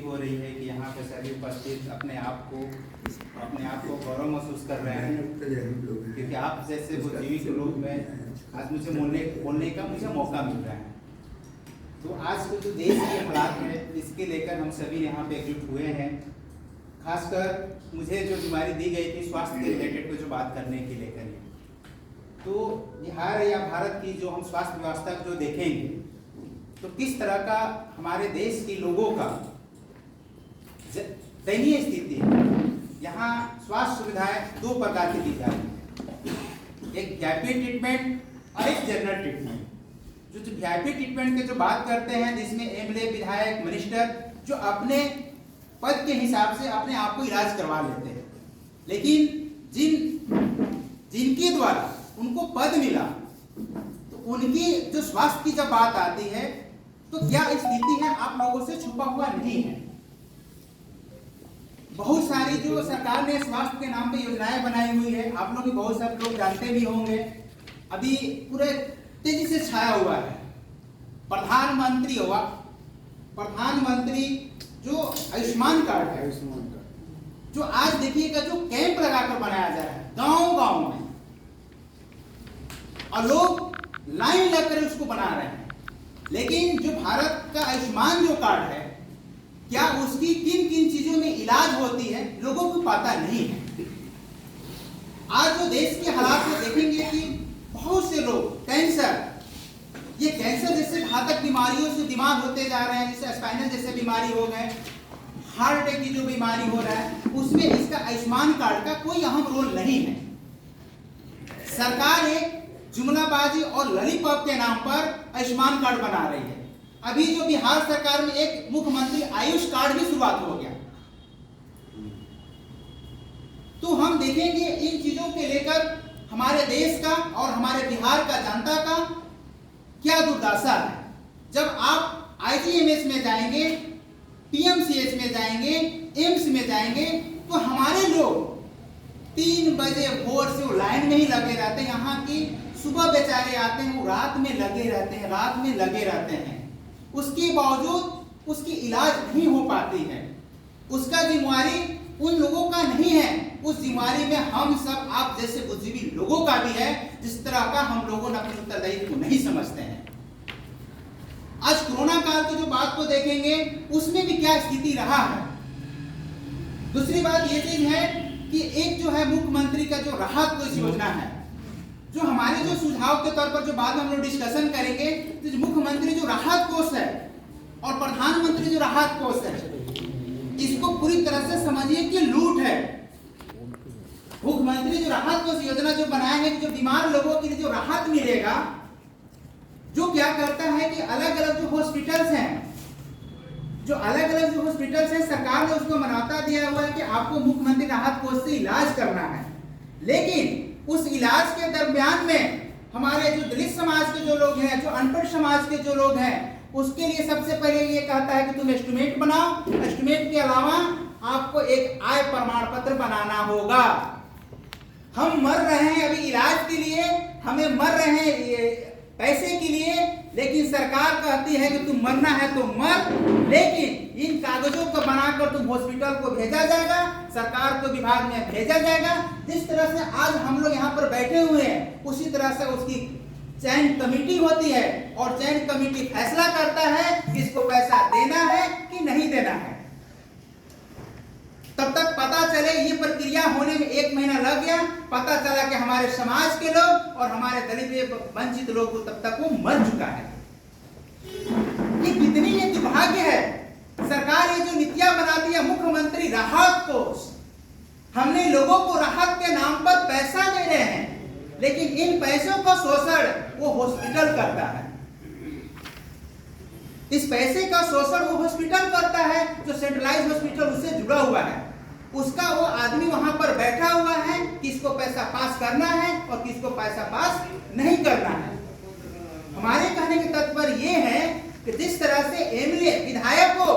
हो रही है कि यहाँ पे सभी उपस्थित अपने आप को गौरव महसूस कर रहे हैं, क्योंकि आप जैसे बुद्धिजीवी के लोग में आज मुझे बोलने का मौका मिल रहा है। तो आज के जो देश के हालात है इसके लेकर हम सभी यहाँ पे एकजुट हुए हैं। खासकर मुझे जो बीमारी दी गई थी स्वास्थ्य के रिलेटेड को जो बात करने के लेकर, तो बिहार या भारत की जो हम स्वास्थ्य व्यवस्था जो देखेंगे तो किस तरह का हमारे देश के लोगों का दयनीय स्थिति है। यहाँ स्वास्थ्य सुविधाएं दो प्रकार की दी जा रही है, एक वीआईपी ट्रीटमेंट और एक जनरल ट्रीटमेंट। जो वीआईपी ट्रीटमेंट के जो बात करते हैं जिसमें एमएलए, विधायक, मिनिस्टर जो अपने पद के हिसाब से अपने आप को इलाज करवा लेते हैं, लेकिन जिनके द्वारा उनको पद मिला तो उनकी जो स्वास्थ्य की जब बात आती है तो क्या स्थिति है आप लोगों से छुपा हुआ नहीं है। बहुत सारी जो सरकार ने स्वास्थ्य के नाम पे योजनाएं बनाई हुई है, आप लोग भी बहुत सारे लोग जानते भी होंगे, अभी पूरे तेजी से छाया हुआ है। प्रधानमंत्री जो आयुष्मान कार्ड है, जो आज देखिएगा जो कैंप लगाकर बनाया जा रहा है गांव में, और लोग लाइन लगकर उसको बना रहे हैं, लेकिन जो भारत का आयुष्मान जो कार्ड है क्या उसकी किन किन चीजों में इलाज होती है लोगों को पता नहीं है। आज जो देश के हालात में देखेंगे कि बहुत से लोग कैंसर जैसे घातक बीमारियों से बीमार होते जा रहे हैं, जैसे स्पाइनल जैसे बीमारी हो गए, हार्ट अटैक की जो बीमारी हो रहा है, उसमें इसका आयुष्मान कार्ड का कोई अहम रोल नहीं है। सरकार एक जुमलाबाजी और लॉलीपॉप के नाम पर आयुष्मान कार्ड बना रही है। अभी जो बिहार सरकार में एक मुख्यमंत्री आयुष कार्ड भी शुरुआत हो गया। तो हम देखेंगे इन चीजों के लेकर हमारे देश का और हमारे बिहार का जनता का क्या दुर्दशा है। जब आप आईजीएमएस में जाएंगे, पीएमसीएच में जाएंगे, एम्स में जाएंगे, तो हमारे लोग 3 बजे भोर से वो लाइन में ही लगे रहते हैं। यहाँ की सुबह बेचारे आते हैं, वो रात में लगे रहते हैं। उसके बावजूद उसकी इलाज नहीं हो पाती है। उसका जिम्मेवारी उन लोगों का नहीं है, उस जिम्मेवारी में हम सब आप जैसे बुद्धिजीवी लोगों का भी है, जिस तरह का हम लोगों ने अपने उत्तरदायित्व को नहीं समझते हैं। आज कोरोना काल की जो बात को देखेंगे उसमें भी क्या स्थिति रहा है। दूसरी बात ये चीज है कि एक जो है मुख्यमंत्री का जो राहत कोष योजना है, जो हमारे जो सुझाव के तौर पर जो बाद में हम लोग डिस्कशन करेंगे, तो मुख्यमंत्री जो राहत कोष है और प्रधानमंत्री जो राहत कोष है, इसको पूरी तरह से समझिए कि लूट है। मुख्यमंत्री जो राहत कोष योजना जो बनाए हैं, जो बीमार लोगों के लिए जो राहत मिलेगा, जो क्या करता है कि अलग अलग जो हॉस्पिटल्स हैं, सरकार ने उसको मान्यता दिया हुआ है कि आपको मुख्यमंत्री राहत कोष से इलाज करना है, लेकिन उस इलाज के दरमियान में हमारे जो दलित समाज के जो लोग हैं, जो अनपढ़ समाज के जो लोग हैं, उसके लिए सबसे पहले ये कहता है कि तुम एस्टिमेट बनाओ। एस्टिमेट के अलावा आपको एक आय प्रमाण पत्र बनाना होगा। हम मर रहे हैं अभी इलाज के लिए, हमें मर रहे हैं पैसे के लिए, लेकिन सरकार कहती है कि तुम मरना है तो मर, लेकिन इन कागजों को बनाकर तुम हॉस्पिटल को भेजा जाएगा, सरकार को विभाग में भेजा जाएगा। जिस तरह से आज हम लोग यहाँ पर बैठे हुए हैं, उसी तरह से उसकी चयन कमेटी होती है और चयन कमेटी फैसला करता है कि इसको पैसा देना है कि नहीं देना है। तब तक पता चले, ये प्रक्रिया होने में 1 महीना लग गया, पता चला कि हमारे समाज के लोग और हमारे दलित वंचित लोग को तब तक वो मर चुका है। ये कितनी ये दुर्भाग्य है। सरकार ये जो नीतियां बनाती है, मुख्यमंत्री राहत कोष, हमने लोगों को राहत के नाम पर पैसा दे रहे हैं, लेकिन इन पैसों का शोषण वो हॉस्पिटल करता है। इस पैसे का शोषण वो हॉस्पिटल करता है, जो सेंट्रलाइज हॉस्पिटल उससे जुड़ा हुआ है। उसका वो आदमी वहां पर बैठा हुआ है, किसको पैसा पास करना है और किसको पैसा पास नहीं करना है। हमारे कहने के तात्पर्य ये है कि जिस तरह से एमएलए, विधायक को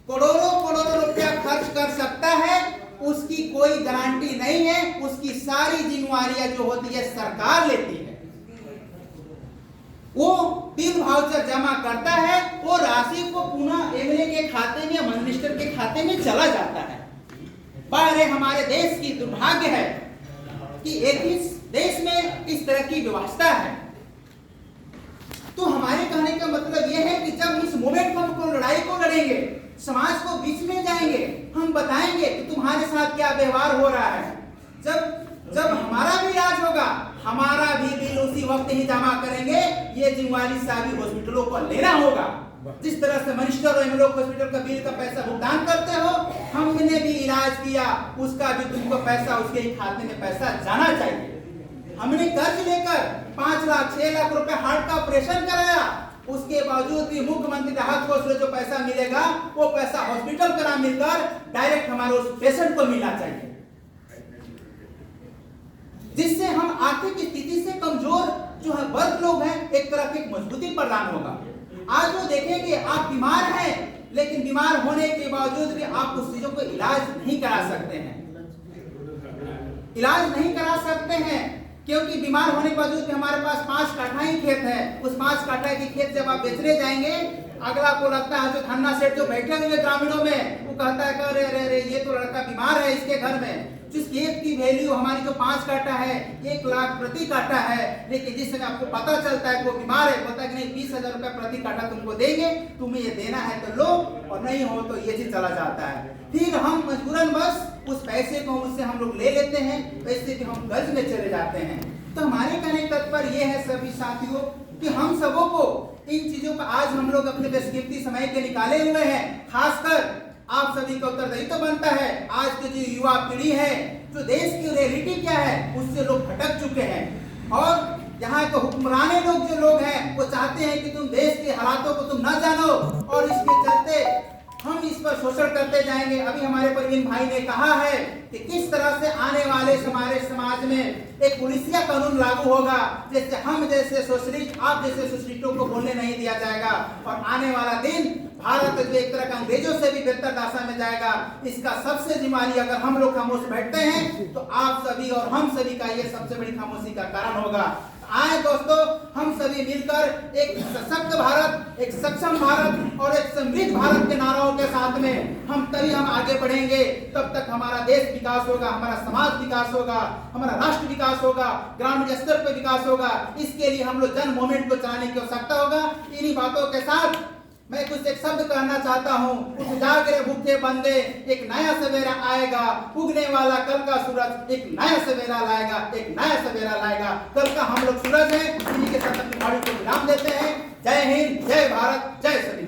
करोड़ों रुपया खर्च कर सकता है, उसकी कोई गारंटी नहीं है। उसकी सारी जिम्मेवारियां जो होती है सरकार लेती है। वो बिल वाउचर जमा करता है, वो राशि को पुनः एमएलए के खाते में, मिनिस्टर के खाते में चला जाता है। पर हमारे देश की दुर्भाग्य है कि इस देश में इस तरह की व्यवस्था है। तो हमारे कहने का मतलब यह है कि जब इस मूवमेंट को हम लड़ाई को लड़ेंगे, समाज को बीच में जाएंगे, हम बताएंगे कि तुम्हारे साथ क्या व्यवहार हो रहा है। जब हमारा भी इलाज होगा, हमारा भी बिल उसी वक्त ही जमा करेंगे। ये जिम्मेवारी सारी हॉस्पिटलों को लेना होगा। जिस तरह से मिनिस्टर और एमएलए हॉस्पिटल का बिल का पैसा भुगतान करते हो, हमने भी इलाज किया, उसका भी तुमको पैसा उसके ही खाते में पैसा जाना चाहिए। हमने कर्ज लेकर 5 लाख 6 लाख रुपए हार्ट का ऑपरेशन कराया, उसके बावजूद भी मुख्यमंत्री राहत कोष से जो पैसा मिलेगा वो पैसा हॉस्पिटल का नाम मिलकर डायरेक्ट हमारे उस पेशेंट को मिलना चाहिए, जिससे हम आर्थिक स्थिति से कमजोर जो है वर्ग लोग हैं एक तरह की मजबूती प्रदान होगा। आज वो देखेंगे आप बीमार हैं, लेकिन बीमार होने के बावजूद भी आप उस चीजों को इलाज नहीं करा सकते हैं, इलाज नहीं करा सकते हैं क्योंकि बीमार होने के बावजूद भी हमारे पास 5 काठा ही खेत है। उस 5 काठा की खेत जब आप बेचने जाएंगे, अगला को लगता है जो धन्ना सेठ जो बैठे हुए ग्रामीणों में, वो कहता है कि अरे ये तो लड़का बीमार है, इसके घर में जिस खेत की वैल्यू हमारी जो 5 काठा है 1 लाख प्रति काठा है, लेकिन जिस समय आपको पता चलता है कि वो बीमार है, बोलता है कि नहीं 20,000 रुपए प्रति काठा तुमको देंगे, तुम्हें ये देना है तो लो, और नहीं हो तो ये चीज चला जाता है। फिर हम मजबूरन बस उस पैसे को उससे हम लोग ले लेते हैं, पैसे भी हम कर्ज में चले जाते हैं। तो हमारे कहने का तात्पर्य ये है सभी साथियों कि हम सबों को इन चीजों का आज हम लोग अपने बेशकीमती समय के निकाले हुए हैं। खासकर आप सभी का उत्तरदायित्व तो बनता है। आज की जो युवा पीढ़ी है, जो देश की रियलिटी क्या है उससे लोग भटक चुके हैं, और यहाँ के हुक्मराने लोग जो लोग हैं वो चाहते हैं कि तुम देश के हालातों को तुम न जानो, और इसके चलते हम इस पर शोषण करते जाएंगे। अभी हमारे परवीन भाई ने कहा है कि किस तरह से आने वाले हमारे समाज में एक पुलिसिया कानून लागू होगा, जैसे हम जैसे सोशलिस्ट आप जैसे सोशलिस्टों को बोलने नहीं दिया जाएगा, और आने वाला दिन भारत जो एक तरह का अंग्रेजों से भी बेहतर दशा में जाएगा। इसका सबसे जिम्मेदारी अगर हम लोग खामोश बैठते हैं तो आप सभी और हम सभी का ये सबसे बड़ी खामोशी का कारण होगा। आए दोस्तों, हम सभी मिलकर एक सशक्त भारत, एक सक्षम भारत और एक समृद्ध भारत के नारों के साथ में हम आगे बढ़ेंगे। तब तक हमारा देश विकास होगा, हमारा समाज विकास होगा, हमारा राष्ट्र विकास होगा, ग्रामीण स्तर पर विकास होगा। इसके लिए हम लोग जन मूवमेंट को चलाने की आवश्यकता होगा। इन्हीं बातों के साथ मैं कुछ एक शब्द कहना चाहता हूँ। उठ जाग रे भूखे बंदे, एक नया सवेरा आएगा, उगने वाला कल का सूरज एक नया सवेरा लाएगा, एक नया सवेरा लाएगा। कल का हम लोग सूरज हैं। इन्हीं के साथ अपनी गाड़ी को विराम देते हैं। जय हिंद, जय भारत, जय सभी।